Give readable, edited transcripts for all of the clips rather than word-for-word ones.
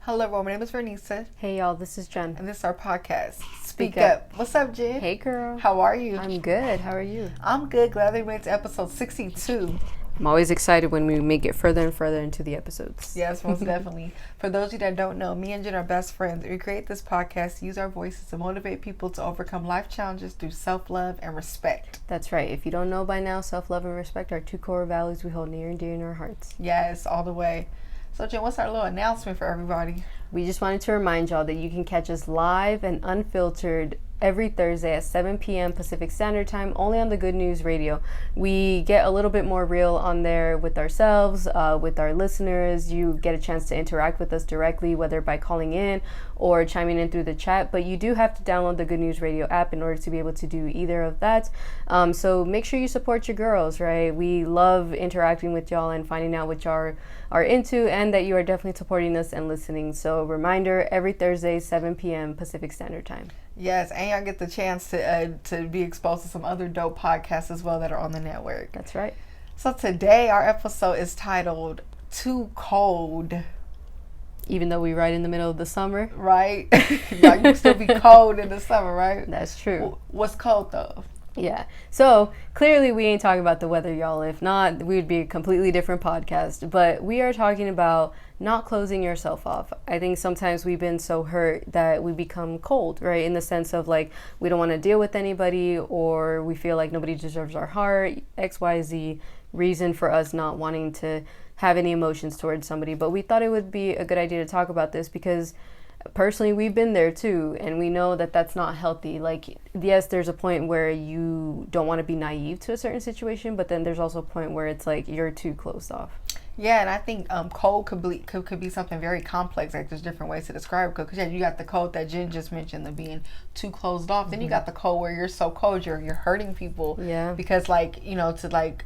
Hello, everyone. My name is Vernisa. Hey, y'all. This is Jen. And this is our podcast, Speak Up. What's up, Jen? Hey, girl. How are you? I'm good. How are you? I'm good. Glad we made it to episode 62. I'm always excited when we make it further and further into the episodes. Yes, most definitely. For those of you that don't know, me and Jen are best friends. We create this podcast to use our voices to motivate people to overcome life challenges through self-love and respect. That's right. If you don't know by now, self-love and respect are two core values we hold near and dear in our hearts. Yes, all the way. So, Jen, what's our little announcement for everybody? We just wanted to remind y'all that you can catch us live and unfiltered every Thursday at 7 p.m. Pacific Standard Time, only on the Good News Radio. We get a little bit more real on there with ourselves, with our listeners. You get a chance to interact with us directly, whether by calling in or chiming in through the chat. But you do have to download the Good News Radio app in order to be able to do either of that. So make sure you support your girls, right? We love interacting with y'all and finding out what y'all are into, and that you are definitely supporting us and listening. So reminder, every Thursday, 7 p.m. Pacific Standard Time. Yes, and y'all get the chance to be exposed to some other dope podcasts as well that are on the network. That's right. So today our episode is titled Too Cold. Even though we're right in the middle of the summer. Right? Like, you still be cold in the summer, right? That's true. What's cold though? Yeah. So clearly we ain't talking about the weather, y'all. If not, we would be a completely different podcast. But we are talking about not closing yourself off. I think sometimes we've been so hurt that we become cold, right? In the sense of like, we don't want to deal with anybody, or we feel like nobody deserves our heart, XYZ reason for us not wanting to have any emotions towards somebody. But we thought it would be a good idea to talk about this because personally, we've been there too, and we know that that's not healthy. Like, yes, there's a point where you don't want to be naive to a certain situation, but then there's also a point where it's like you're too closed off. Yeah, and I think cold could be something very complex. Like, there's different ways to describe it. Because yeah, you got the cold that Jen just mentioned, the being too closed off. Mm-hmm. Then you got the cold where you're so cold, you're hurting people. Yeah. Because like, you know, to like,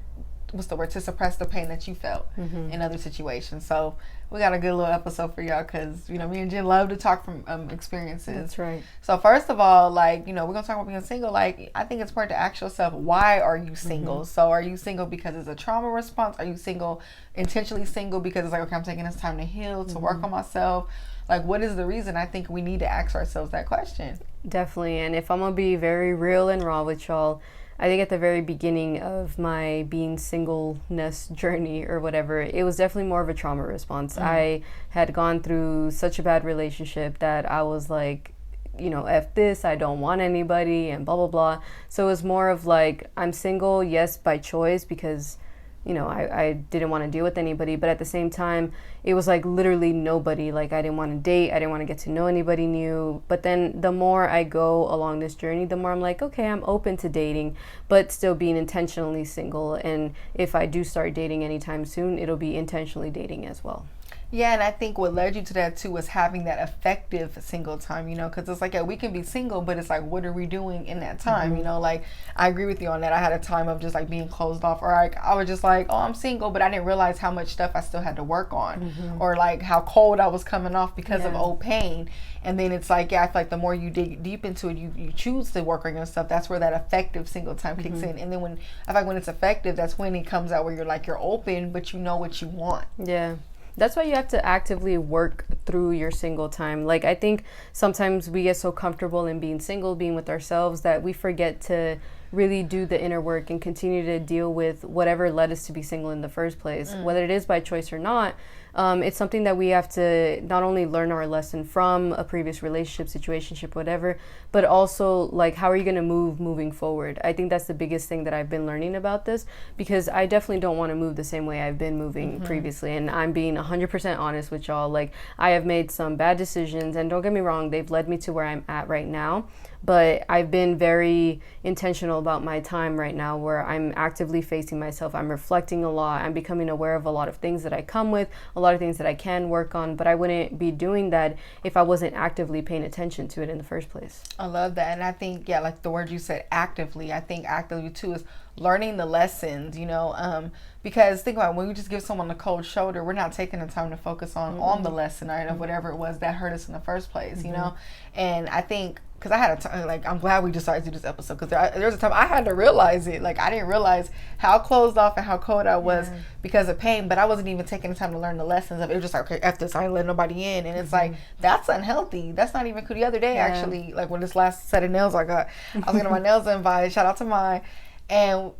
what's the word, to suppress the pain that you felt in other situations. So we got a good little episode for y'all because, you know, me and Jen love to talk from experiences. That's right. So first of all, like, you know, we're going to talk about being single. Like, I think it's important to ask yourself, why are you single? So are you single because it's a trauma response? Are you single, intentionally single because it's like, okay, I'm taking this time to heal, to work on myself? Like, what is the reason? I think we need to ask ourselves that question. Definitely. And if I'm going to be very real and raw with y'all, I think at the very beginning of my being singleness journey or whatever, it was definitely more of a trauma response. I had gone through such a bad relationship that I was like, you know, F this, I don't want anybody and blah, blah, blah. So it was more of like, I'm single, yes, by choice, because, you know, I didn't want to deal with anybody. But at the same time, it was like literally nobody. Like, I didn't want to date. I didn't want to get to know anybody new. But then the more I go along this journey, the more I'm like, okay, I'm open to dating, but still being intentionally single. And if I do start dating anytime soon, it'll be intentionally dating as well. Yeah, and I think what led you to that too was having that effective single time, you know, because it's like, yeah, we can be single, but it's like, what are we doing in that time? You know, like, I agree with you on that. I had a time of just like being closed off, or like I was just like, oh, I'm single, but I didn't realize how much stuff I still had to work on, or like how cold I was coming off because of old pain. And then it's like, yeah, I feel like the more you dig deep into it, you choose to work on your stuff. That's where that effective single time kicks in. And then when I feel like when it's effective, that's when it comes out where you're like, you're open, but you know what you want. Yeah. That's why you have to actively work through your single time. Like, I think sometimes we get so comfortable in being single, being with ourselves, that we forget to really do the inner work and continue to deal with whatever led us to be single in the first place, whether it is by choice or not. It's something that we have to not only learn our lesson from a previous relationship, situationship, whatever, but also like, how are you going to moving forward? I think that's the biggest thing that I've been learning about this, because I definitely don't want to move the same way I've been moving previously. And I'm being 100% honest with y'all. Like, I have made some bad decisions, and don't get me wrong, they've led me to where I'm at right now. But I've been very intentional about my time right now, where I'm actively facing myself. I'm reflecting a lot. I'm becoming aware of a lot of things that I come with, a lot of things that I can work on, but I wouldn't be doing that if I wasn't actively paying attention to it in the first place. I love that. And I think, yeah, like the word you said, actively, I think actively too is learning the lessons, you know, because think about it, when we just give someone a cold shoulder, we're not taking the time to focus on the lesson, right, of whatever it was that hurt us in the first place, you know. And I think because I had a time, like, I'm glad we decided to do this episode, because there's a time I had to realize it. Like, I didn't realize how closed off and how cold I was because of pain, but I wasn't even taking the time to learn the lessons of it. It was just like, okay, after this, I didn't let nobody in. And it's like, that's unhealthy. That's not even cool. The other day, actually, like, when this last set of nails I got, I was getting my nails done by, shout out to mine. And,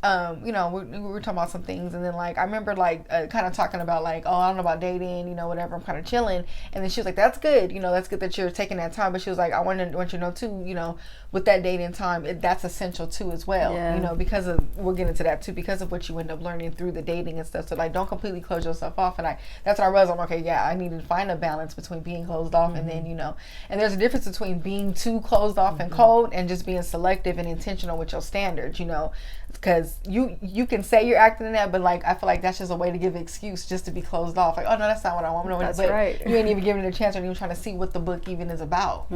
you know, we were talking about some things. And then, like, I remember, like, kind of talking about, like, oh, I don't know about dating, you know, whatever. I'm kind of chilling. And then she was like, that's good. You know, that's good that you're taking that time. But she was like, I want you to know, too, you know, with that dating time, that's essential, too, as well. Yeah. You know, because of, we'll get into that, too, because of what you end up learning through the dating and stuff. So, like, don't completely close yourself off. And that's what I realized. I'm like, okay, yeah, I need to find a balance between being closed off and then, you know, and there's a difference between being too closed off and cold and just being selective and intentional with your standards, you know, because you can say you're acting in that, but, like, I feel like that's just a way to give an excuse just to be closed off. Like, oh, no, that's not what I want. No, that's but right. You ain't even giving it a chance or even trying to see what the book even is about.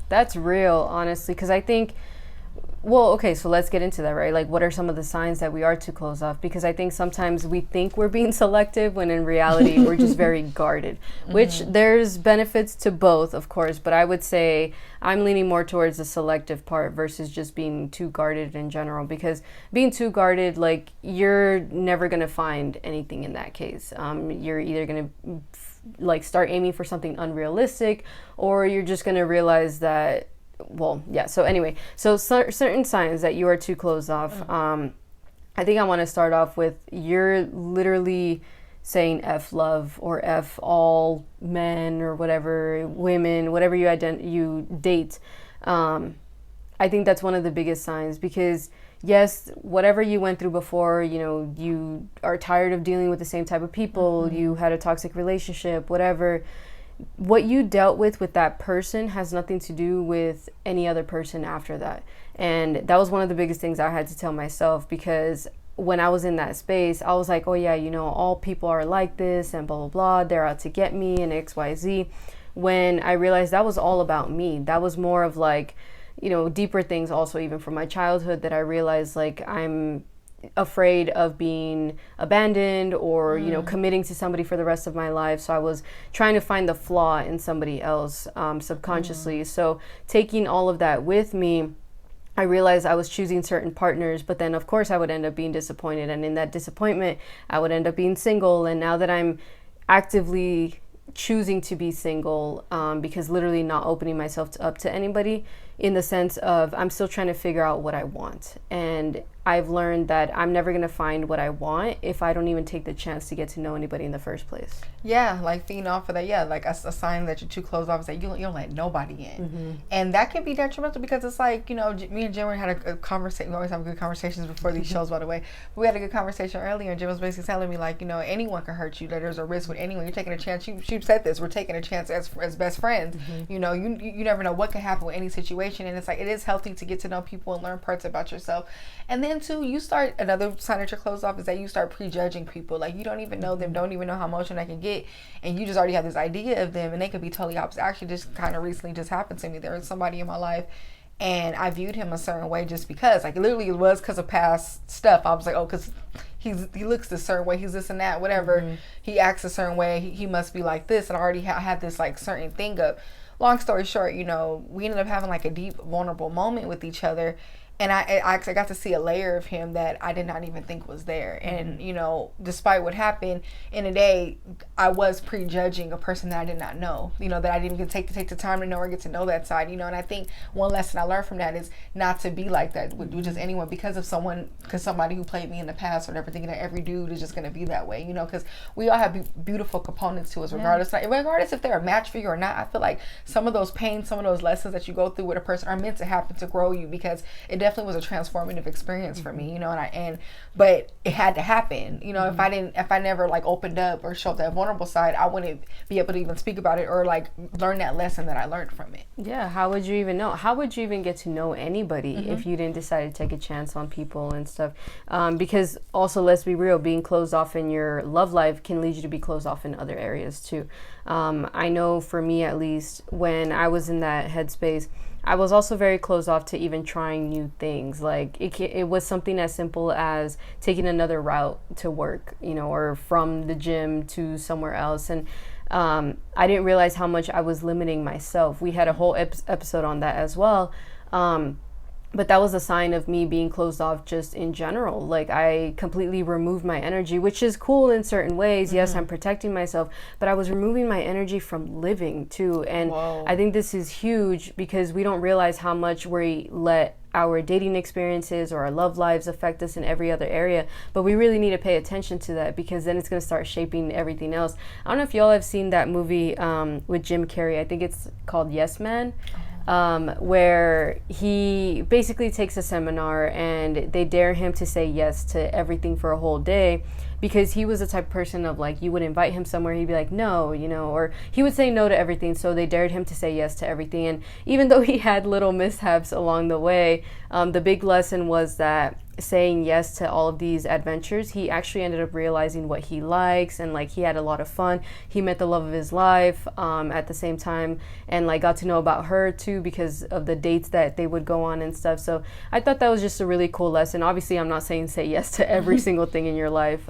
That's real, honestly, because I think, well, okay, so let's get into that, right? Like, what are some of the signs that we are too closed off? Because I think sometimes we think we're being selective when in reality we're just very guarded, which there's benefits to both, of course, but I would say I'm leaning more towards the selective part versus just being too guarded in general, because being too guarded, like, you're never going to find anything in that case. You're either going to like start aiming for something unrealistic, or you're just going to realize that, well, yeah. So anyway, so certain signs that you are too closed off. I think I want to start off with, you're literally saying F love or F all men or whatever, women, whatever you date. I think that's one of the biggest signs, because yes, whatever you went through before, you know, you are tired of dealing with the same type of people, you had a toxic relationship, whatever. What you dealt with that person has nothing to do with any other person after that. And that was one of the biggest things I had to tell myself, because when I was in that space, I was like, oh yeah, you know, all people are like this and blah, blah, blah. They're out to get me and XYZ. When I realized that was all about me. That was more of like, you know, deeper things also, even from my childhood, that I realized, like, I'm afraid of being abandoned or you know, committing to somebody for the rest of my life. So I was trying to find the flaw in somebody else subconsciously. So taking all of that with me, I realized I was choosing certain partners, but then of course I would end up being disappointed, and in that disappointment I would end up being single. And now that I'm actively choosing to be single, because literally not opening myself up to anybody, in the sense of I'm still trying to figure out what I want. And I've learned that I'm never going to find what I want if I don't even take the chance to get to know anybody in the first place. Yeah, like feeding off of that. Yeah, like a sign that you're too closed off is that you don't let nobody in. And that can be detrimental, because it's like, you know, me and Jim had a conversation. We always have good conversations before these shows, by the way. We had a good conversation earlier, and Jim was basically telling me, like, you know, anyone can hurt you. That there's a risk with anyone. You're taking a chance. She said this. We're taking a chance as best friends. You know, you never know what can happen with any situation. And it's like, it is healthy to get to know people and learn parts about yourself. And then too, another sign that you're closed off is that you start prejudging people. Like, you don't even know them, don't even know how emotional they can get, and you just already have this idea of them, and they could be totally opposite. Actually, just kind of recently just happened to me. There was somebody in my life, and I viewed him a certain way just because, like, literally it was because of past stuff. I was like, oh, because he looks this certain way, he's this and that, whatever. He acts a certain way, he must be like this, and I already had this like certain thing up. Long story short, you know, we ended up having like a deep, vulnerable moment with each other. And I got to see a layer of him that I did not even think was there. And, you know, despite what happened in a day, I was prejudging a person that I did not know, you know, that I didn't even take the time to know or get to know that side, you know. And I think one lesson I learned from that is not to be like that with just anyone, because somebody who played me in the past or whatever, thinking that every dude is just going to be that way, you know, because we all have beautiful components to us, regardless if they're a match for you or not. I feel like some of those pains, some of those lessons that you go through with a person are meant to happen to grow you, because it definitely was a transformative experience for me, you know. But it had to happen, you know. If I never like opened up or showed that vulnerable side, I wouldn't be able to even speak about it or like learn that lesson that I learned from it. Yeah, how would you even know? How would you even get to know anybody if you didn't decide to take a chance on people and stuff? Because also, let's be real, being closed off in your love life can lead you to be closed off in other areas too. I know for me, at least, when I was in that headspace, I was also very closed off to even trying new things. Like it was something as simple as taking another route to work, you know, or from the gym to somewhere else. And I didn't realize how much I was limiting myself. We had a whole episode on that as well. But that was a sign of me being closed off just in general. Like, I completely removed my energy, which is cool in certain ways. Yes, I'm protecting myself, but I was removing my energy from living too. And I think this is huge because we don't realize how much we let our dating experiences or our love lives affect us in every other area. But we really need to pay attention to that, because then it's going to start shaping everything else. I don't know if y'all have seen that movie with Jim Carrey. I think it's called Yes Man. Where he basically takes a seminar and they dare him to say yes to everything for a whole day, because he was the type of person of like, you would invite him somewhere, he'd be like, no, you know, or he would say no to everything. So they dared him to say yes to everything. And even though he had little mishaps along the way, the big lesson was that saying yes to all of these adventures, he actually ended up realizing what he likes, and like he had a lot of fun. He met the love of his life at the same time, and like got to know about her too because of the dates that they would go on and stuff. So I thought that was just a really cool lesson. Obviously, I'm not saying say yes to every single thing in your life.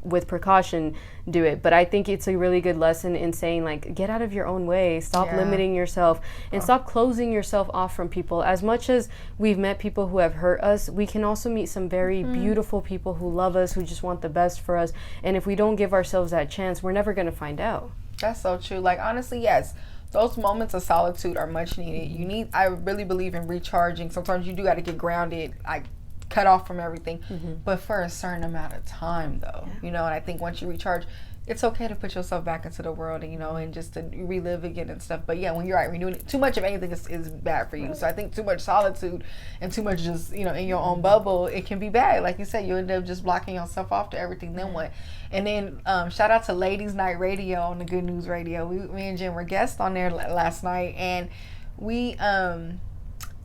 With precaution, do it. But I think it's a really good lesson in saying like, get out of your own way, stop limiting yourself, and stop closing yourself off from people. As much as we've met people who have hurt us, we can also meet some very beautiful people who love us, who just want the best for us. And if we don't give ourselves that chance, we're never going to find out. That's so true. Like, honestly, yes, those moments of solitude are much needed. I really believe in recharging. Sometimes you do got to get grounded, like cut off from everything, but for a certain amount of time though, you know. And I think once you recharge, it's okay to put yourself back into the world and, you know, and just to relive again and stuff. But yeah, when you're right, when you're doing too much of anything is bad for you. So I think too much solitude and too much just, you know, in your own bubble, it can be bad. Like you said, you end up just blocking yourself off to everything. Then what? And then shout out to Ladies Night Radio on the Good News Radio. Me and Jen were guests on there last night, and we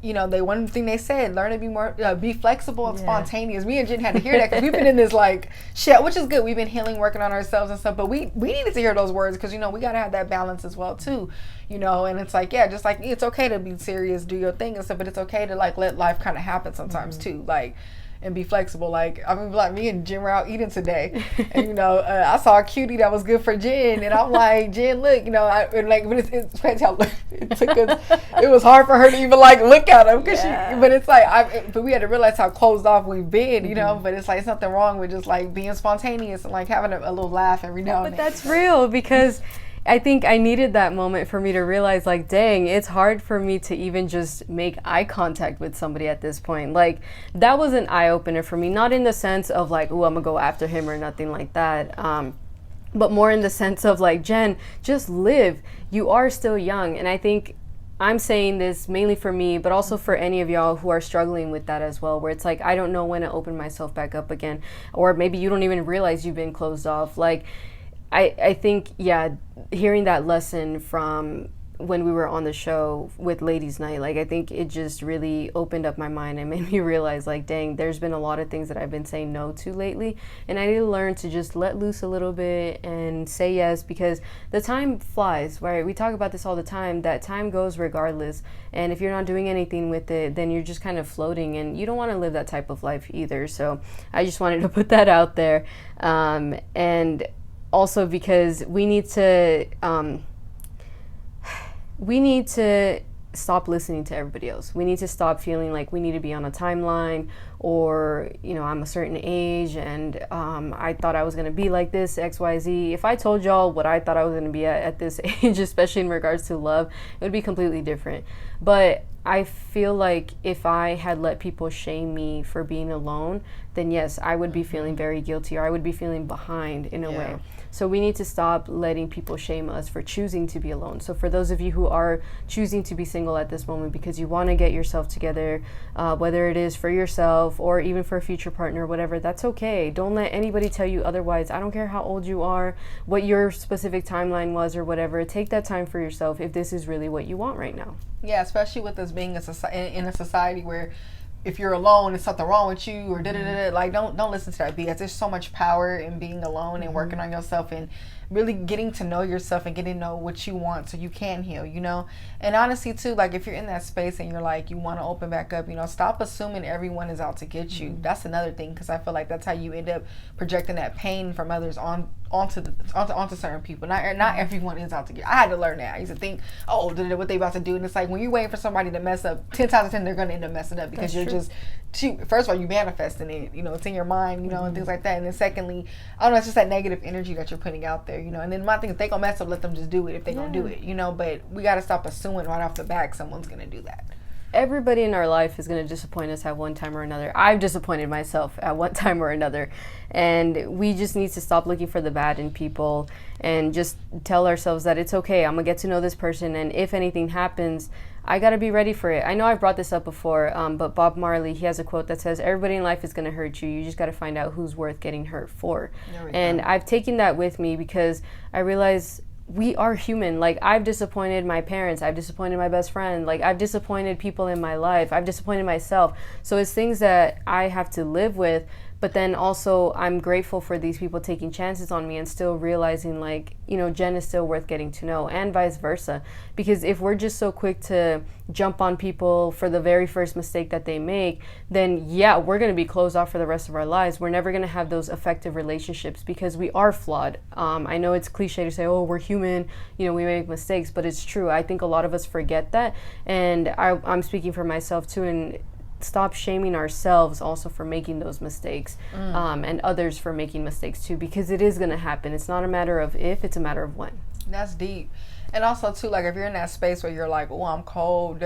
you know, one thing they said, learn to be more, be flexible and spontaneous. Me and Jen had to hear that because we've been in this like shit, which is good. We've been healing, working on ourselves and stuff, but we needed to hear those words because, you know, we got to have that balance as well too, you know. And it's like, yeah, just like it's okay to be serious, do your thing and stuff, but it's okay to like let life kind of happen sometimes too, like, and be flexible. Like, I mean, like me and Jen were out eating today, and you know, I saw a cutie that was good for Jen, and I'm like, Jen, look, you know, but it's crazy how it took us. It was hard for her to even like look at him because but it's like, but we had to realize how closed off we've been, you know. But it's like, it's nothing wrong with just like being spontaneous and like having a little laugh every now and then. But that's real, because I think I needed that moment for me to realize, like, dang, it's hard for me to even just make eye contact with somebody at this point. Like, that was an eye-opener for me, not in the sense of, like, oh, I'm gonna go after him or nothing like that, but more in the sense of, like, Jen, just live. You are still young, and I think I'm saying this mainly for me, but also for any of y'all who are struggling with that as well, where it's like, I don't know when to open myself back up again, or maybe you don't even realize you've been closed off. Like, I think, hearing that lesson from when we were on the show with Ladies Night, like, I think it just really opened up my mind and made me realize, like, dang, there's been a lot of things that I've been saying no to lately, and I need to learn to just let loose a little bit and say yes, because the time flies, right? We talk about this all the time, that time goes regardless, and if you're not doing anything with it, then you're just kind of floating, and you don't want to live that type of life either. So I just wanted to put that out there, and also because we need to stop listening to everybody else. We need to stop feeling like we need to be on a timeline, or, you know, I'm a certain age and I thought I was going to be like this, XYZ. If I told y'all what I thought I was going to be at this age, especially in regards to love, it would be completely different. But I feel like if I had let people shame me for being alone, then yes, I would be feeling very guilty, or I would be feeling behind in a way. So we need to stop letting people shame us for choosing to be alone. So for those of you who are choosing to be single at this moment because you want to get yourself together, whether it is for yourself or even for a future partner, whatever, that's okay. Don't let anybody tell you otherwise. I don't care how old you are, what your specific timeline was or whatever. Take that time for yourself if this is really what you want right now. Yeah, especially with us being in a society where if you're alone, there's something wrong with you, or like, don't listen to that BS. There's so much power in being alone and working on yourself. And really getting to know yourself and getting to know what you want so you can heal, you know. And honestly too, like if you're in that space and you're like you want to open back up, you know, stop assuming everyone is out to get you. That's another thing, because I feel like that's how you end up projecting that pain from others onto certain people. Not everyone is out to get. I had to learn that. I used to think, oh, what they about to do, and it's like when you're waiting for somebody to mess up, 10 times out of 10 they're gonna end up messing up because you're just first of all, you manifesting it, you know, it's in your mind, you know, and things like that. And then secondly, I don't know, it's just that negative energy that you're putting out there, you know. And then my thing, if they gonna mess up, let them just do it if they gonna do it, you know. But we gotta stop assuming right off the bat someone's gonna do that. Everybody in our life is going to disappoint us at one time or another. I've disappointed myself at one time or another. And we just need to stop looking for the bad in people and just tell ourselves that it's okay. I'm going to get to know this person. And if anything happens, I got to be ready for it. I know I've brought this up before, but Bob Marley, he has a quote that says, everybody in life is going to hurt you. You just got to find out who's worth getting hurt for. And I've taken that with me because I realize we are human. Like, I've disappointed my parents, I've disappointed my best friend, like I've disappointed people in my life, I've disappointed myself. So it's things that I have to live with. But then also I'm grateful for these people taking chances on me and still realizing, like, you know, Jen is still worth getting to know, and vice versa. Because if we're just so quick to jump on people for the very first mistake that they make, then yeah, we're going to be closed off for the rest of our lives. We're never going to have those effective relationships because we are flawed. I know it's cliche to say, oh, we're human, you know, we make mistakes, but it's true. I think a lot of us forget that. And I'm speaking for myself too, and stop shaming ourselves also for making those mistakes, and others for making mistakes too, because it is going to happen. It's not a matter of if, it's a matter of when. That's deep. And also too, like if you're in that space where you're like, oh, I'm cold,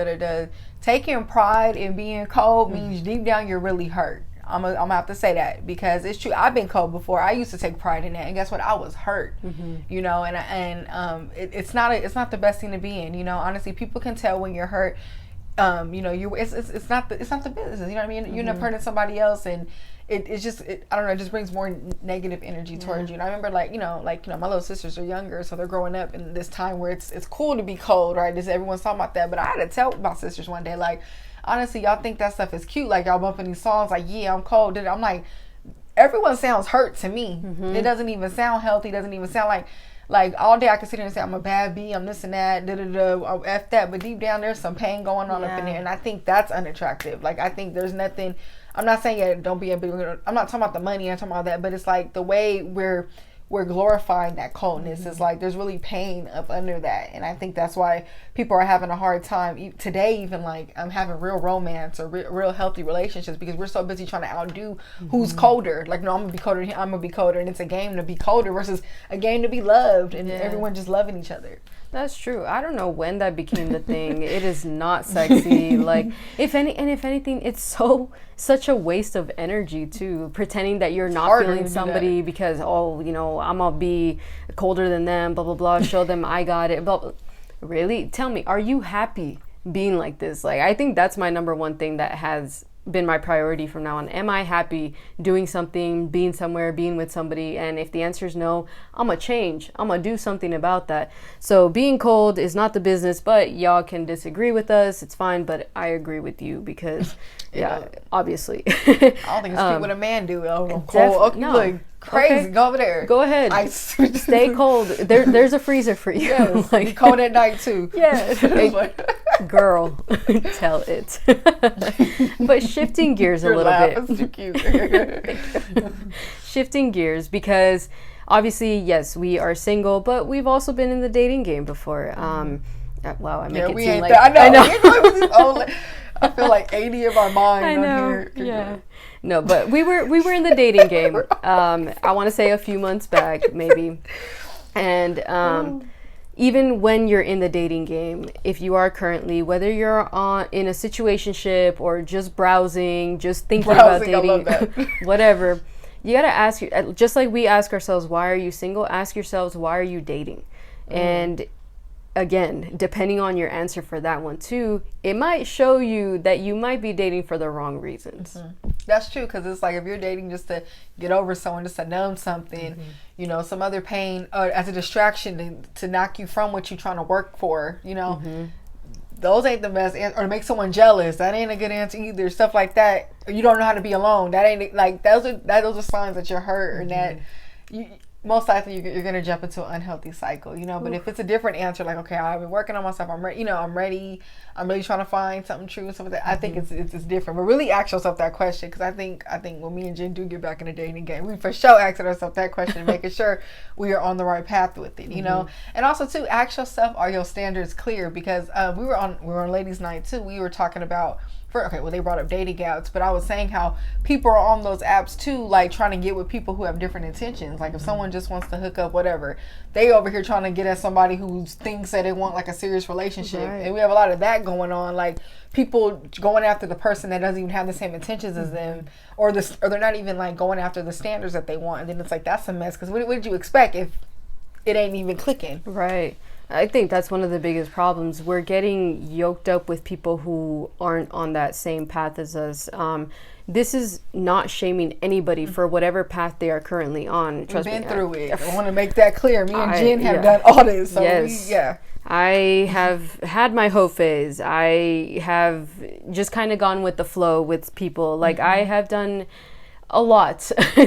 taking pride in being cold means deep down you're really hurt. I'm gonna have to say that, because it's true. I've been cold before. I used to take pride in that, and guess what? I was hurt, you know. And it's not the best thing to be in, you know. Honestly, people can tell when you're hurt. You know, it's not the business. You know what I mean? You end up hurting somebody else, and it's just I don't know. It just brings more negative energy towards you. And I remember, like you know, my little sisters are younger, so they're growing up in this time where it's cool to be cold, right? Everyone's talking about that, but I had to tell my sisters one day, like, honestly, y'all think that stuff is cute, like y'all bumping these songs, like, yeah, I'm cold. I'm like, everyone sounds hurt to me. It doesn't even sound healthy. It doesn't even sound like all day I can sit here and say I'm a bad bee, I'm this and that, F that, but deep down there's some pain going on up in there, and I think that's unattractive. Like, I think there's nothing, I'm not saying don't be ambiguous, I'm not talking about the money, I'm talking about that, but it's like the way we're glorifying that coldness is like there's really pain up under that. And I think that's why people are having a hard time today, even like having real romance or real healthy relationships, because we're so busy trying to outdo who's colder. Like, no, I'm gonna be colder, I'm gonna be colder, and it's a game to be colder versus a game to be loved, and everyone just loving each other. That's true. I don't know when that became the thing. It is not sexy. Like, if anything, it's such a waste of energy too, pretending that you're not feeling somebody because, oh, you know, I'm gonna be colder than them, blah blah blah, show them I got it. But really, tell me, are you happy being like this? Like, I think that's my number one thing that has been my priority from now on. Am I happy doing something, being somewhere, being with somebody? And if the answer is no, I'm gonna change. I'm gonna do something about that. So being cold is not the business, but y'all can disagree with us. It's fine, but I agree with you because, yeah, obviously. I don't think it's cute what a man do. I'm cold. No. Look crazy. Okay. Go over there. Go ahead. Stay cold. There's a freezer for you. Yes. Like, be cold at night too. Yeah. Girl, tell it. But shifting gears a little bit. That's too cute. Shifting gears, because obviously, yes, we are single, but we've also been in the dating game before. Wow, I make it seem like I know. I feel like 80 of our mind on here. Yeah. No, but we were in the dating game. I want to say a few months back, maybe. And even when you're in the dating game, if you are currently, whether you're in a situationship or just browsing, just thinking about dating, whatever, you got to ask, just like we ask ourselves, why are you single? Ask yourselves, why are you dating? And again, depending on your answer for that one too, it might show you that you might be dating for the wrong reasons. That's true, because it's like if you're dating just to get over someone, just to numb something, you know, some other pain, as a distraction to knock you from what you're trying to work for, you know, those ain't the best or to make someone jealous, that ain't a good answer either. Stuff like that. You don't know how to be alone, that ain't like those are signs that you're hurt, and that most likely you're going to jump into an unhealthy cycle, you know. But if it's a different answer, like, okay, I've been working on myself, I'm ready, you know, I'm ready, I'm really trying to find something true and stuff like that, I think it's different. But really ask yourself that question, because I think when me and Jen do get back in the dating game, we for sure asking ourselves that question, making sure we are on the right path with it, you know. And also too, ask yourself, are your standards clear? Because we were on ladies' night too, we were talking about, they brought up dating apps, but I was saying how people are on those apps too, like trying to get with people who have different intentions. Like if someone just wants to hook up, whatever, they over here trying to get at somebody who thinks that they want like a serious relationship. Right. And we have a lot of that going on, like people going after the person that doesn't even have the same intentions as them, or they're not even like going after the standards that they want. And then it's like, that's a mess, because what did you expect if it ain't even clicking? Right. I think that's one of the biggest problems. We're getting yoked up with people who aren't on that same path as us. This is not shaming anybody for whatever path they are currently on. Trust me, we've been through it. I want to make that clear. Me and Jen have done all this. So yes. I have had my hoe phase. I have just kind of gone with the flow with people. Like I have done a lot.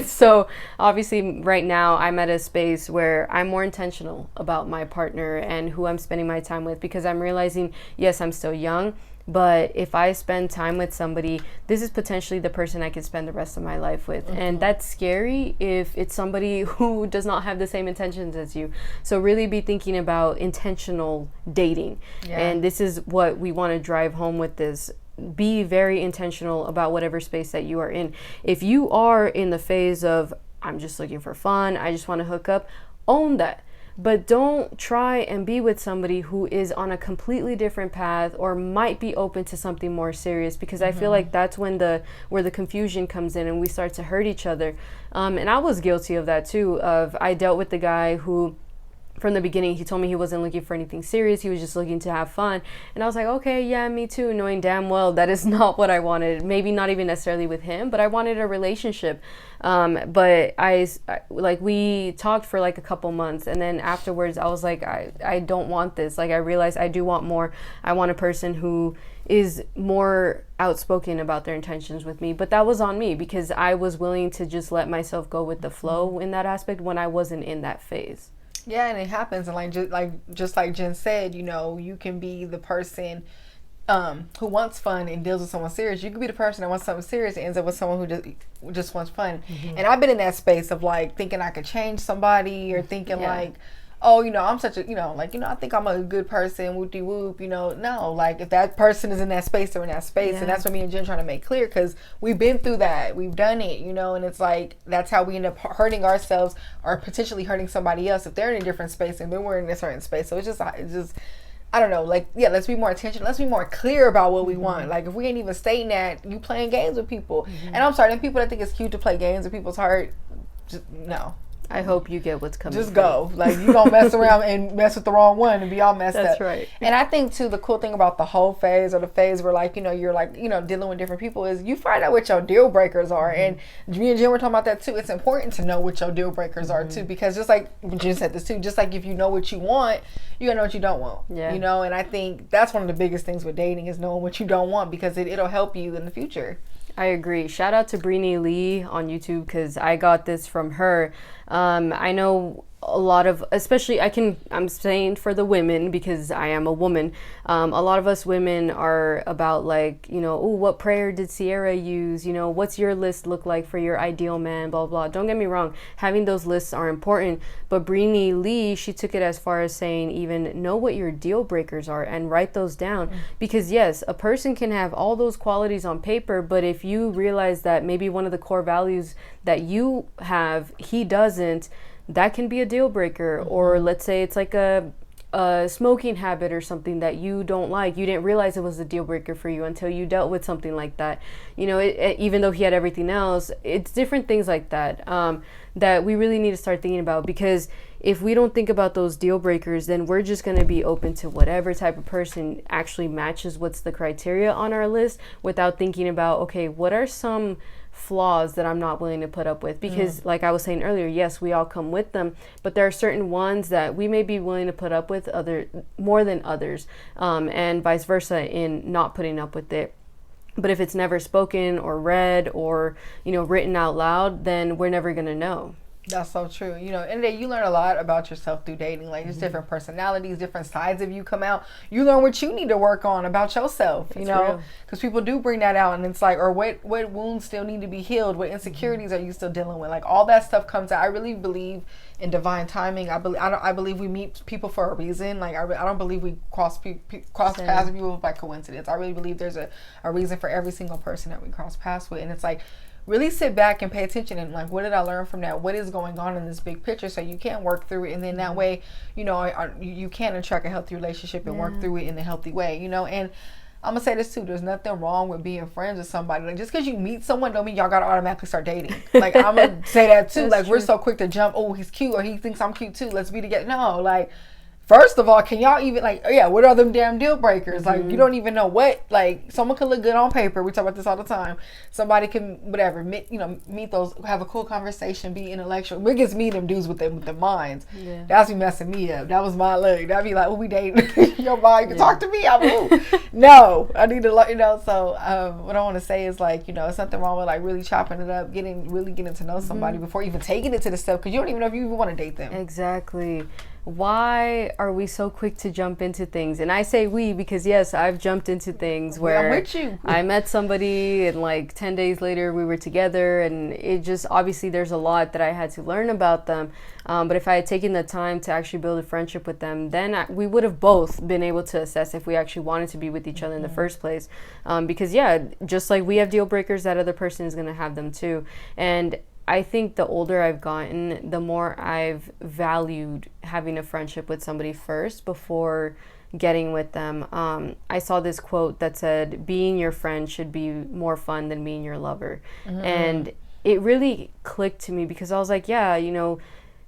So obviously right now I'm at a space where I'm more intentional about my partner and who I'm spending my time with, because I'm realizing, yes, I'm still young, but if I spend time with somebody, this is potentially the person I could spend the rest of my life with. And that's scary if it's somebody who does not have the same intentions as you. So really be thinking about intentional dating. And this is what we want to drive home with this. Be very intentional about whatever space that you are in. If you are in the phase of, I'm just looking for fun, I just want to hook up, own that. But don't try and be with somebody who is on a completely different path or might be open to something more serious, because I feel like that's when where the confusion comes in and we start to hurt each other. And I was guilty of that too. I dealt with the guy who, from the beginning, he told me he wasn't looking for anything serious. He was just looking to have fun. And I was like, okay, yeah, me too, knowing damn well that is not what I wanted. Maybe not even necessarily with him, but I wanted a relationship. But we talked for like a couple months, and then afterwards I was like, I don't want this. Like I realized I do want more. I want a person who is more outspoken about their intentions with me. But that was on me, because I was willing to just let myself go with the flow in that aspect when I wasn't in that phase. Yeah, and it happens, and just like Jen said, you know, you can be the person who wants fun and deals with someone serious. You could be the person that wants something serious and ends up with someone who just wants fun. And I've been in that space of like thinking I could change somebody, or thinking like, oh, you know, I'm such a, you know, like, you know, I think I'm a good person, whoop-de-whoop, you know. No, like, if that person is in that space, they're in that space. And that's what me and Jen trying to make clear, because we've been through that. We've done it, you know, and it's like, that's how we end up hurting ourselves or potentially hurting somebody else if they're in a different space and we're in a certain space. So it's just I don't know, like, yeah, let's be more intentional. Let's be more clear about what we want. Like, if we ain't even stating that, you playing games with people. And I'm sorry, them people that think it's cute to play games with people's heart, just no. I hope you get what's coming. Just go. Like, you don't mess around and mess with the wrong one and be all messed up. That's right. And I think, too, the cool thing about the whole phase, or the phase where, like, you know, you're, like, you know, dealing with different people, is you find out what your deal breakers are. And me and Jen were talking about that, too. It's important to know what your deal breakers are, too. Because just like Jen said this, too, just like if you know what you want, you gotta know what you don't want. You know, and I think that's one of the biggest things with dating, is knowing what you don't want, because it'll help you in the future. I agree. Shout out to Brini Lee on YouTube, because I got this from her. I know a lot of, especially I'm saying for the women, because I am a woman. A lot of us women are about, like, you know, oh, what prayer did Sierra use? You know, what's your list look like for your ideal man, blah, blah. Don't get me wrong. Having those lists are important. But Brini Lee, she took it as far as saying, even know what your deal breakers are and write those down. Because yes, a person can have all those qualities on paper, but if you realize that maybe one of the core values that you have, he doesn't, that can be a deal breaker. Or let's say it's like a smoking habit or something that you don't like. You didn't realize it was a deal breaker for you until you dealt with something like that. You know, even though he had everything else, it's different things like that that we really need to start thinking about. Because if we don't think about those deal breakers, then we're just going to be open to whatever type of person actually matches what's the criteria on our list, without thinking about, okay, what are some flaws that I'm not willing to put up with? Because like I was saying earlier, yes, we all come with them, but there are certain ones that we may be willing to put up with more than others, and vice versa in not putting up with it. But if it's never spoken or read or, you know, written out loud, then we're never going to know. That's so true. You know, and then you learn a lot about yourself through dating. Like, there's different personalities, different sides of you come out. You learn what you need to work on about yourself, you know, because people do bring that out, and it's like, or what wounds still need to be healed, what insecurities are you still dealing with? Like, all that stuff comes out. I really believe in divine timing. I believe we meet people for a reason. Like, I don't believe we cross paths with people by coincidence. I really believe there's a reason for every single person that we cross paths with, and it's like, really sit back and pay attention and like, what did I learn from that? What is going on in this big picture? So you can work through it, and then that way, you know, you can attract a healthy relationship and work through it in a healthy way, you know. And I'm gonna say this too, there's nothing wrong with being friends with somebody. Like, just because you meet someone don't mean y'all gotta automatically start dating. Like, I'm gonna say that too. Like, we're so quick to jump, oh, he's cute, or he thinks I'm cute too, let's be together. No, like, first of all, can y'all even, like, what are them damn deal breakers? Like, you don't even know what, like, someone can look good on paper. We talk about this all the time. Somebody can, whatever, meet those, have a cool conversation, be intellectual. We just meet them dudes with the minds. Yeah. That's be messing me up. That was my look. That'd be like, oh, we dating. Your mind, you can talk to me. I'm ooh. No, I need to, you know. So what I want to say is, like, you know, it's nothing wrong with like really chopping it up, really getting to know somebody before even taking it to the step, because you don't even know if you even want to date them. Exactly. Why are we so quick to jump into things? And I say we because, yes, I've jumped into things where I'm with you. I met somebody and like 10 days later we were together, and it just, obviously there's a lot that I had to learn about them. But if I had taken the time to actually build a friendship with them, then we would have both been able to assess if we actually wanted to be with each other in the first place. Because, yeah, just like we have deal breakers, that other person is going to have them too. And I think the older I've gotten, the more I've valued having a friendship with somebody first before getting with them. I saw this quote that said, being your friend should be more fun than being your lover. And it really clicked to me, because I was like, yeah, you know,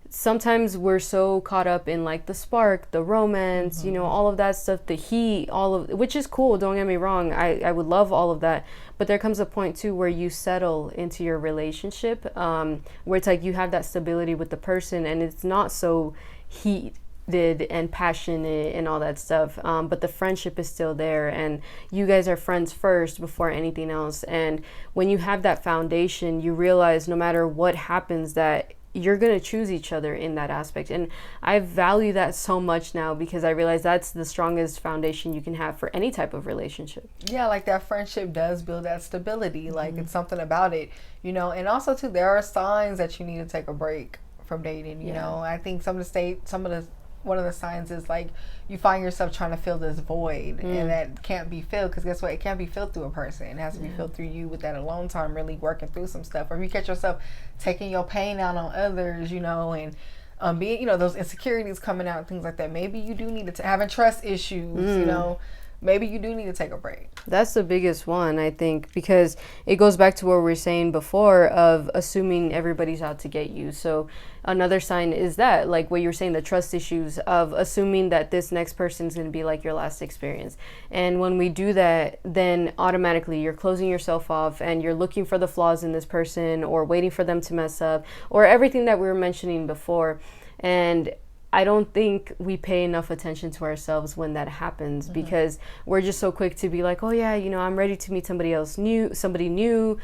sometimes we're so caught up in like the spark, the romance, you know, all of that stuff, the heat, which is cool, don't get me wrong, I would love all of that, but there comes a point too where you settle into your relationship, where it's like you have that stability with the person, and it's not so heated and passionate and all that stuff, but the friendship is still there, and you guys are friends first before anything else. And when you have that foundation, you realize no matter what happens that you're going to choose each other in that aspect. And I value that so much now, because I realize that's the strongest foundation you can have for any type of relationship. Yeah, like that friendship does build that stability. Like, it's something about it, you know. And also too, there are signs that you need to take a break from dating, you know. I think one of the signs is like you find yourself trying to fill this void, and that can't be filled, because guess what? It can't be filled through a person. It has to be filled through you with that alone time, really working through some stuff. Or if you catch yourself taking your pain out on others, you know, and being, you know, those insecurities coming out and things like that, maybe you do need to having trust issues, you know, maybe you do need to take a break. That's the biggest one, I think, because it goes back to what we were saying before of assuming everybody's out to get you. So another sign is that, like what you were saying, the trust issues of assuming that this next person is going to be like your last experience. And when we do that, then automatically you're closing yourself off, and you're looking for the flaws in this person, or waiting for them to mess up, or everything that we were mentioning before. And I don't think we pay enough attention to ourselves when that happens, because we're just so quick to be like, oh yeah, you know, I'm ready to meet somebody new,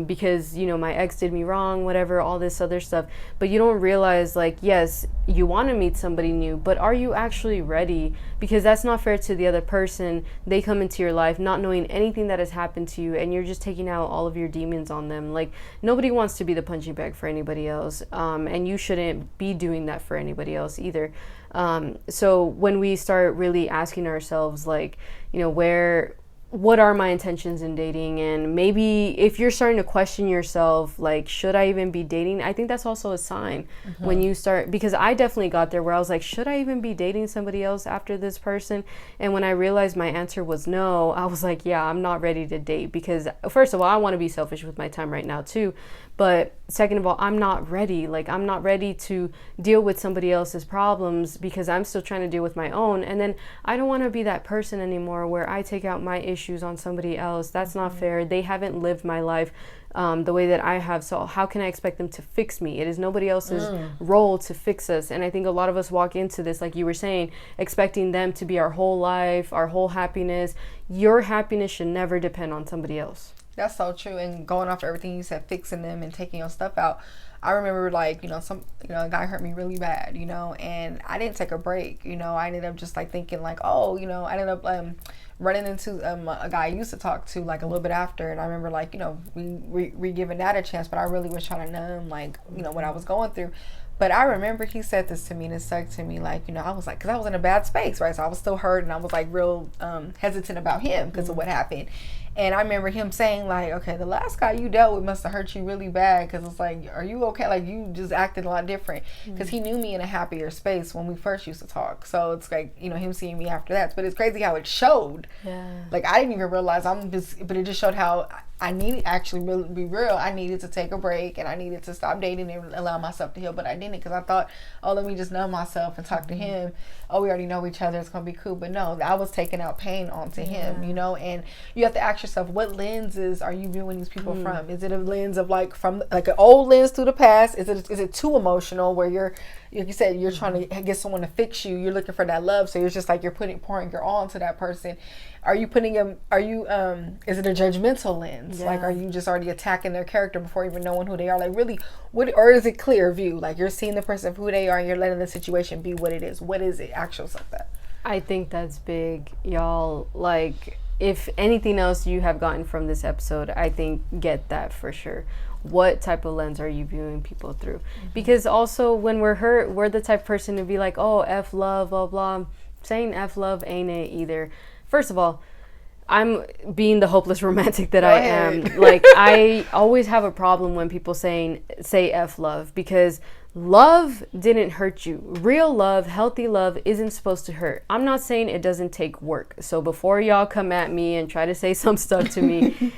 because, you know, my ex did me wrong, whatever, all this other stuff. But you don't realize, like, yes, you want to meet somebody new, but are you actually ready? Because that's not fair to the other person. They come into your life not knowing anything that has happened to you, and you're just taking out all of your demons on them. Like, nobody wants to be the punching bag for anybody else, and you shouldn't be doing that for anybody else either. So when we start really asking ourselves, like, you know, what are my intentions in dating? And maybe if you're starting to question yourself, like, should I even be dating? I think that's also a sign when you start, because I definitely got there where I was like, should I even be dating somebody else after this person? And when I realized my answer was no, I was like, yeah, I'm not ready to date, because first of all, I want to be selfish with my time right now too. But second of all, I'm not ready. Like, I'm not ready to deal with somebody else's problems, because I'm still trying to deal with my own. And then I don't want to be that person anymore where I take out my issues on somebody else. That's not fair. They haven't lived my life the way that I have. So how can I expect them to fix me? It is nobody else's role to fix us. And I think a lot of us walk into this, like you were saying, expecting them to be our whole life, our whole happiness. Your happiness should never depend on somebody else. That's so true. And going off everything you said, fixing them and taking your stuff out, I remember like, a guy hurt me really bad, and I didn't take a break. I ended up just like thinking like, oh, I ended up running into a guy I used to talk to like a little bit after, and I remember like, we giving that a chance, but I really was trying to numb like, what I was going through. But I remember he said this to me, and it stuck to me. Like, I was like, because I was in a bad space, right? So I was still hurt, and I was like real hesitant about him because of what happened. And I remember him saying like, okay, the last guy you dealt with must have hurt you really bad, because it's like, are you okay? Like, you just acted a lot different, because he knew me in a happier space when we first used to talk. So it's like, him seeing me after that. But it's crazy how it showed. Yeah. Like, I didn't even realize but it just showed how I needed actually really be real. I needed to take a break, and I needed to stop dating and allow myself to heal. But I didn't, because I thought, oh, let me just numb myself and talk to him. Oh, we already know each other. It's going to be cool. But no, I was taking out pain onto him, and you have to ask yourself, what lenses are you viewing these people from? Is it a lens of like from like an old lens through the past? Is it too emotional where you're, like you said, you're trying to get someone to fix you? You're looking for that love. So you're just like, you're pouring your all into that person. Is it a judgmental lens? Yeah. Like, are you just already attacking their character before even knowing who they are? Like, really, or is it clear view? Like, you're seeing the person for who they are, and you're letting the situation be what it is. What is it? Actual stuff that. I think that's big, y'all. Like, if anything else you have gotten from this episode, I think get that for sure. What type of lens are you viewing people through? Because also when we're hurt, we're the type of person to be like, oh, F love, blah, blah. Saying F love ain't it either. First of all, I'm being the hopeless romantic that I am. Like, I always have a problem when people say F love, because love didn't hurt you. Real love, healthy love isn't supposed to hurt. I'm not saying it doesn't take work. So before y'all come at me and try to say some stuff to me,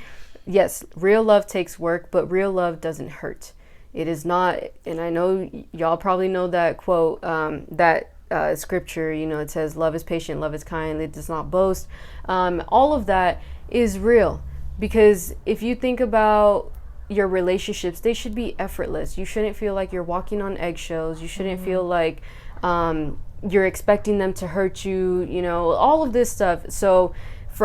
yes, real love takes work, but real love doesn't hurt. It is not, and I know y'all probably know that quote, scripture, it says love is patient, love is kind, it does not boast. All of that is real, because if you think about your relationships, they should be effortless. You shouldn't feel like you're walking on eggshells. You shouldn't feel like you're expecting them to hurt you, all of this stuff. So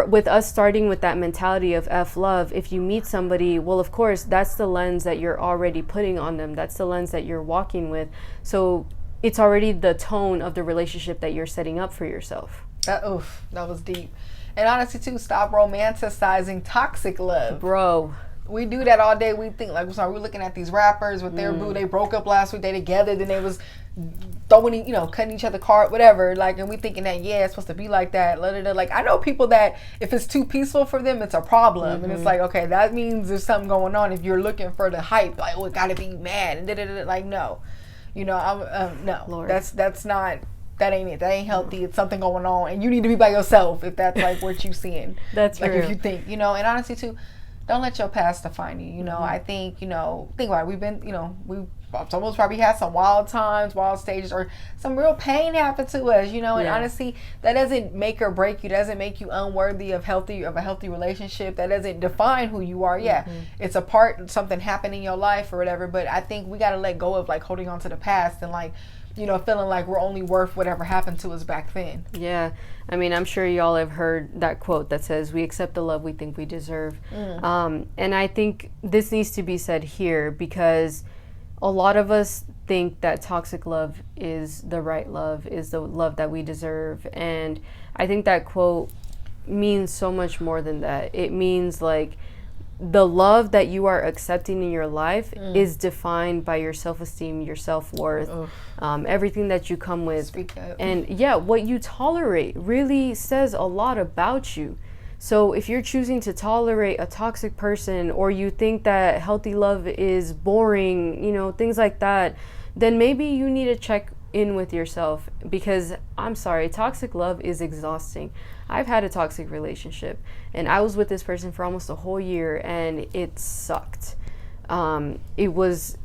with us starting with that mentality of F love, if you meet somebody, well, of course, that's the lens that you're already putting on them. That's the lens that you're walking with. So it's already the tone of the relationship that you're setting up for yourself. That was deep. And honestly, too, stop romanticizing toxic love. Bro. We do that all day. We think, like, we're looking at these rappers with their boo. They broke up last week. They together. Then they was throwing, cutting each other card, whatever. Like, and we thinking that, yeah, it's supposed to be like that. Like, I know people that if it's too peaceful for them, it's a problem. And it's like, okay, that means there's something going on. If you're looking for the hype, like, oh, it got to be mad. And like, no. No. Lord. That's not, that ain't it. That ain't healthy. It's something going on. And you need to be by yourself if that's like what you seeing. That's like true. If you think, and honestly too, don't let your past define you. I think, think about it. We've been, some of us probably had some wild times, wild stages, or some real pain happened to us, and honestly, that doesn't make or break you. Doesn't make you unworthy of a healthy relationship. That doesn't define who you are. Yeah, it's a part, something happened in your life or whatever, but I think we got to let go of like holding on to the past and like, feeling like we're only worth whatever happened to us back then. Yeah. I mean, I'm sure y'all have heard that quote that says, we accept the love we think we deserve. And I think this needs to be said here, because a lot of us think that toxic love is the right love, is the love that we deserve. And I think that quote means so much more than that. It means like the love that you are accepting in your life is defined by your self-esteem, your self-worth, everything that you come with. Speak up. And yeah, what you tolerate really says a lot about you. So if you're choosing to tolerate a toxic person, or you think that healthy love is boring, things like that, then maybe you need to check in with yourself, because I'm sorry, toxic love is exhausting. I've had a toxic relationship, and I was with this person for almost a whole year, and it sucked. It was,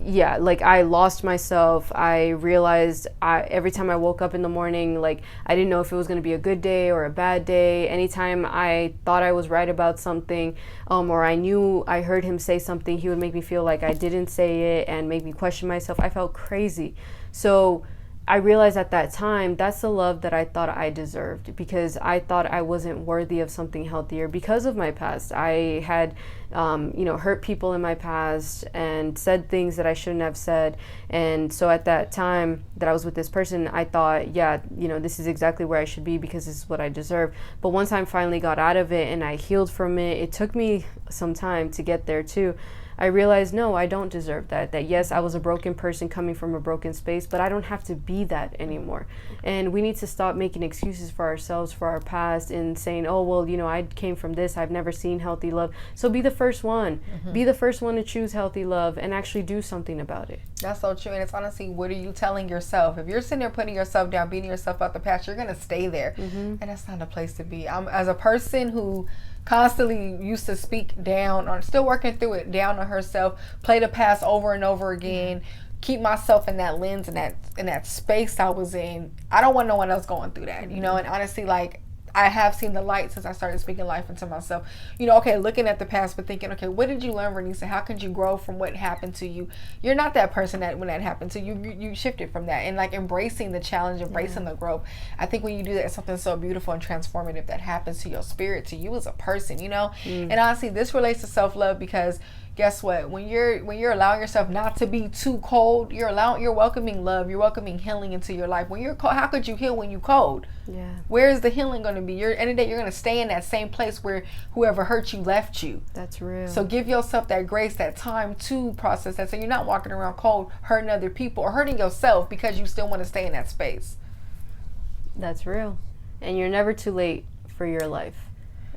like I lost myself. I realized every time I woke up in the morning, like I didn't know if it was going to be a good day or a bad day. Anytime I thought I was right about something, or I heard him say something, he would make me feel like I didn't say it and make me question myself. I felt crazy. So I realized at that time that's the love that I thought I deserved, because I thought I wasn't worthy of something healthier because of my past. I had, hurt people in my past and said things that I shouldn't have said. And so at that time that I was with this person, I thought, yeah, this is exactly where I should be because this is what I deserve. But once I finally got out of it and I healed from it, it took me some time to get there too. I realized, no, I don't deserve that. That yes, I was a broken person coming from a broken space, but I don't have to be that anymore. And we need to stop making excuses for ourselves, for our past, and saying, oh, well, I came from this. I've never seen healthy love. So be the first one. Be the first one to choose healthy love and actually do something about it. That's so true. And it's honestly, what are you telling yourself? If you're sitting there putting yourself down, beating yourself out the past, you're going to stay there. And that's not a place to be. I'm, as a person who constantly used to speak down, or still working through it, down on herself, play the past over and over again, keep myself in that lens, in that space I was in. I don't want no one else going through that, And honestly, like, I have seen the light since I started speaking life into myself. Okay, looking at the past, but thinking, okay, what did you learn, Renisa? How could you grow from what happened to you? You're not that person that when that happened to you, you shifted from that. And like embracing the challenge, embracing the growth. I think when you do that, it's something so beautiful and transformative that happens to your spirit, to you as a person, And honestly, this relates to self-love because guess what? When you're allowing yourself not to be too cold, you're welcoming love, you're welcoming healing into your life. When you're cold, how could you heal when you cold? Yeah. Where is the healing going to be? End of the day, you're going to stay in that same place where whoever hurt you left you. That's real. So give yourself that grace, that time to process that, so you're not walking around cold, hurting other people or hurting yourself because you still want to stay in that space. That's real. And you're never too late for your life.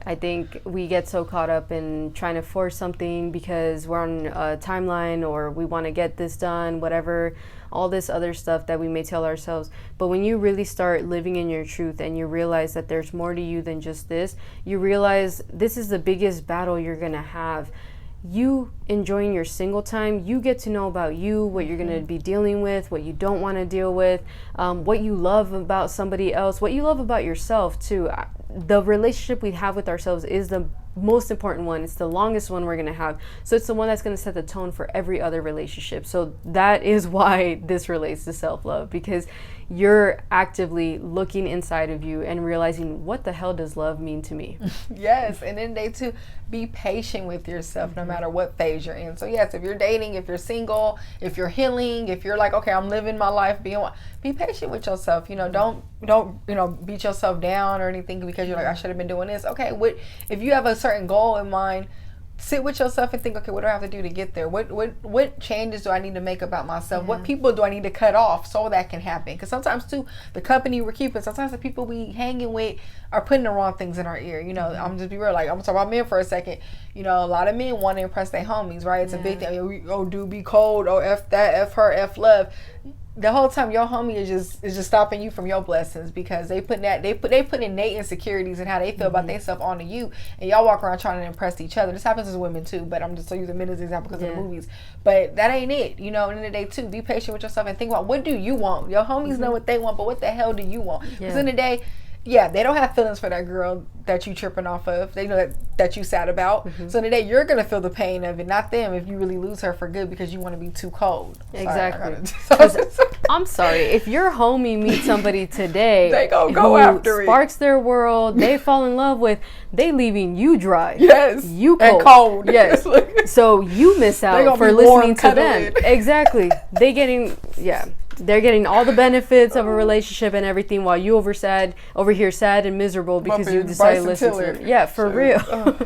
I think we get so caught up in trying to force something because we're on a timeline or we want to get this done, whatever, all this other stuff that we may tell ourselves. But when you really start living in your truth and you realize that there's more to you than just this, you realize this is the biggest battle you're going to have. You enjoying your single time, you get to know about you, what you're going to be dealing with, what you don't want to deal with, what you love about somebody else, what you love about yourself too. The relationship we have with ourselves is the most important one. It's the longest one we're going to have. So it's the one that's going to set the tone for every other relationship. So that is why this relates to self-love, because you're actively looking inside of you and realizing, what the hell does love mean to me? Yes. And then day two, be patient with yourself no matter what phase you're in. So yes, if you're dating, if you're single, if you're healing, if you're like, okay, I'm living my life, be patient with yourself. Don't beat yourself down or anything because you're like, I should have been doing this. Okay, if you have a certain goal in mind, sit with yourself and think, okay, what do I have to do to get there? What changes do I need to make about myself? What people do I need to cut off so that can happen? Because sometimes too, the company we're keeping, sometimes the people we hanging with are putting the wrong things in our ear. I'm just be real. Like, I'm gonna talk about men for a second. A lot of men want to impress their homies, right? It's a big thing. Oh, dude, be cold. Oh, F that, F her, F love. The whole time your homie is just stopping you from your blessings because they put their insecurities and how they feel about themselves onto you, and y'all walk around trying to impress each other. This happens as women too, but I'm just using men as an example because of the movies. But that ain't it. At the end of the day too, be patient with yourself and think about, what do you want? Your homies know what they want, but what the hell do you want? Because in the day, they don't have feelings for that girl that you tripping off of. They know that you sad about. So in the day, you're going to feel the pain of it, not them, if you really lose her for good because you want to be too cold. Exactly. I'm sorry. If your homie meets somebody today they go after sparks their world, they fall in love with, they leaving you dry. Yes. You cold. And cold. Yes. So you miss out for listening to them. Exactly. They're getting all the benefits of a relationship and everything while you over here sad and miserable because you decided to listen to them. Yeah, for real.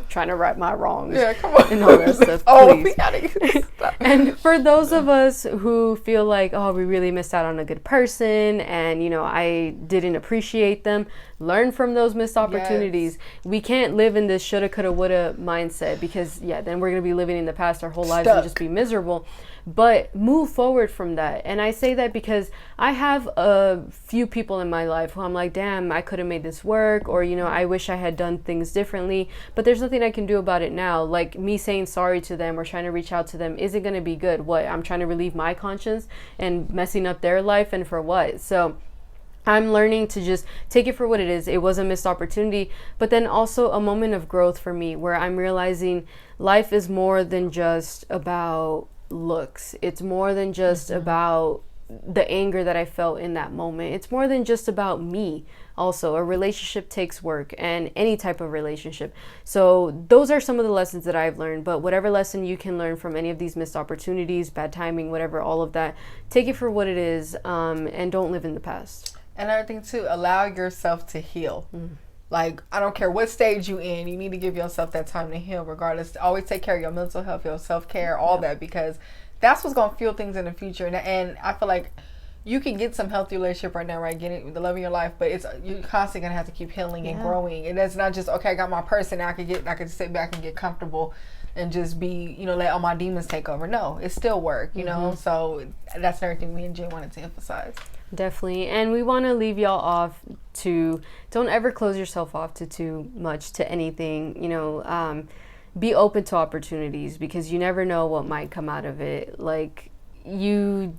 Trying to right my wrongs. Yeah, come on. And all that stuff. We gotta And for those of us who feel like, we really missed out on a good person and, I didn't appreciate them, learn from those missed opportunities. Yes. We can't live in this shoulda, coulda, woulda mindset because, then we're going to be living in the past our whole lives and just be miserable. But move forward from that. And I say that because I have a few people in my life who I'm like, damn, I could have made this work, or, I wish I had done things differently, but there's nothing I can do about it now. Like, me saying sorry to them or trying to reach out to them isn't going to be good. What? I'm trying to relieve my conscience and messing up their life, and for what? So I'm learning to just take it for what it is. It was a missed opportunity, but then also a moment of growth for me where I'm realizing life is more than just about looks. It's more than just about the anger that I felt in that moment. It's more than just about me. Also, a relationship takes work, and any type of relationship. So those are some of the lessons that I've learned. But whatever lesson you can learn from any of these missed opportunities, bad timing, whatever, all of that, take it for what it is, and don't live in the past. Another thing too, allow yourself to heal. Like, I don't care what stage you in, you need to give yourself that time to heal regardless. Always take care of your mental health, your self-care, all that, because that's what's going to fuel things in the future. And I feel like you can get some healthy relationship right now, right? Getting the love of your life, but you're constantly going to have to keep healing and growing. And it's not just, okay, I got my person, I can sit back and get comfortable and just be, let all my demons take over. No, it's still work, you know? So that's another thing me and Jay wanted to emphasize. Definitely. And we want to leave y'all off to, don't ever close yourself off to too much, to anything, be open to opportunities, because you never know what might come out of it. Like, you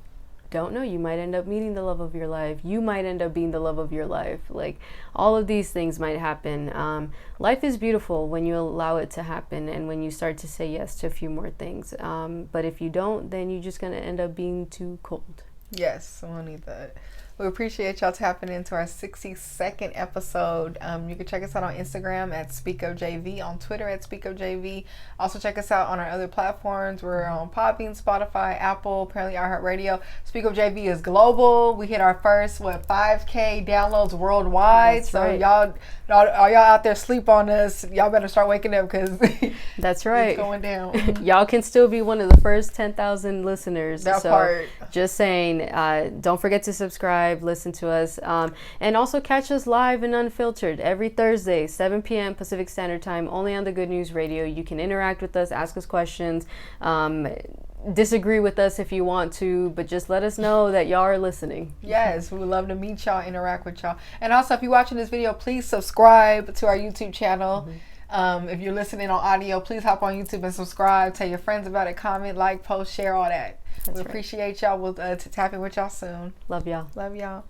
don't know, you might end up meeting the love of your life, you might end up being the love of your life. Like, all of these things might happen. Life is beautiful when you allow it to happen and when you start to say yes to a few more things, but if you don't, then you're just going to end up being too cold. Yes, I need that. We appreciate y'all tapping into our 62nd episode. You can check us out on Instagram at SpeakUpJV, on Twitter at SpeakUpJV. Also check us out on our other platforms. We're on Podbean, Spotify, Apple, apparently iHeartRadio. SpeakUpJV is global. We hit our first 5K downloads worldwide. That's right. Y'all out there sleep on us, y'all better start waking up, because that's right, it's going down. Y'all can still be one of the first 10,000 listeners. That part. Just saying, don't forget to subscribe. Listen to us, and also catch us live and unfiltered every Thursday, 7 p.m. Pacific Standard Time, only on the Good News Radio. You can interact with us, ask us questions, disagree with us if you want to, but just let us know that y'all are listening. Yes, we would love to meet y'all, interact with y'all. And also, if you're watching this video, please subscribe to our YouTube channel. If you're listening on audio, please hop on YouTube and subscribe. Tell your friends about it, comment, like, post, share, all that. We appreciate y'all. We'll tap in with y'all soon. Love y'all. Love y'all.